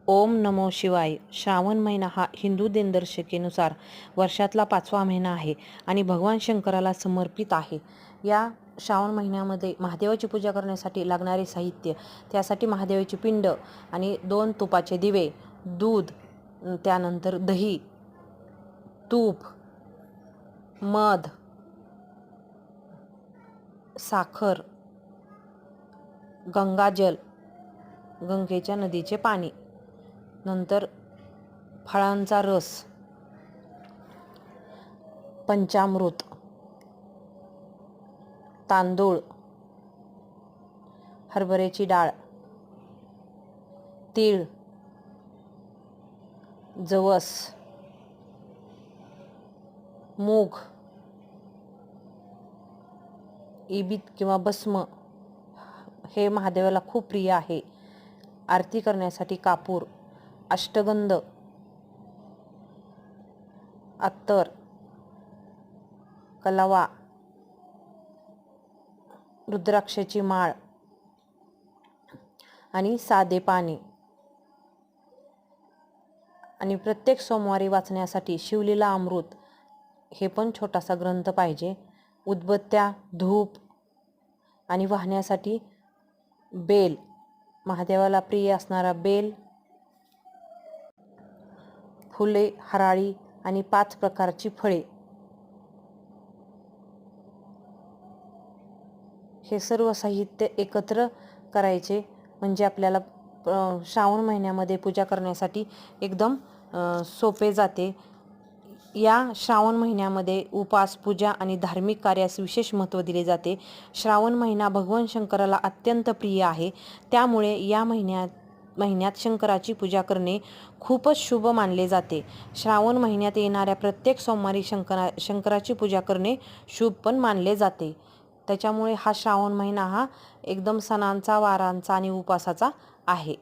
ओम नमो शिवाय. श्रावण महिना हा हिंदू दिनदर्शिकेनुसार वर्षातला 5वा महिना आहे आणि भगवान शंकराला समर्पित आहे. या श्रावण महिन्यामध्ये महादेवाची पूजा करण्यासाठी लागणारे साहित्य, त्यासाठी महादेवाची पिंड आणि 2 तुपाचे दिवे, दूध, त्यानंतर दही, तूप, मध, साखर, गंगाजल, गंगेच्या नदीचे पाणी, नंतर फळांचा रस, पंचामृत, तांदूळ, हरभऱ्याची डाळ, तीळ, जवस, मूग, इबीत किंवा भस्म हे महादेवाला खूप प्रिय आहे. आरती करण्यासाठी कापूर, अष्टगंध, अत्तर, कलवा, रुद्राक्षाची माळ आणि साधे पाणी. आणि प्रत्येक सोमवारी वाचण्यासाठी शिवलीला अमृत हे पण छोटासा ग्रंथ पाहिजे. उदबत्त्या, धूप आणि वाहण्यासाठी बेल, महादेवाला प्रिय असणारा बेल, फुले, हराळी आणि 5 प्रकारची फळे. हे सर्व साहित्य एकत्र करायचे म्हणजे आपल्याला श्रावण महिन्यामध्ये पूजा करण्यासाठी एकदम सोपे जाते. या श्रावण महिन्यामध्ये उपास, पूजा आणि धार्मिक कार्यास विशेष महत्त्व दिले जाते. श्रावण महिना भगवान शंकराला अत्यंत प्रिय आहे. त्यामुळे या महिन्यात शंकराची पूजा करणे खूपच शुभ मानले जाते. श्रावण महिन्यात येणाऱ्या प्रत्येक सोमवारी शंकराची पूजा करणे शुभ पण मानले जाते. त्याच्यामुळे हा श्रावण महिना हा एकदम सणांचा, वारांचा आणि उपासाचा आहे.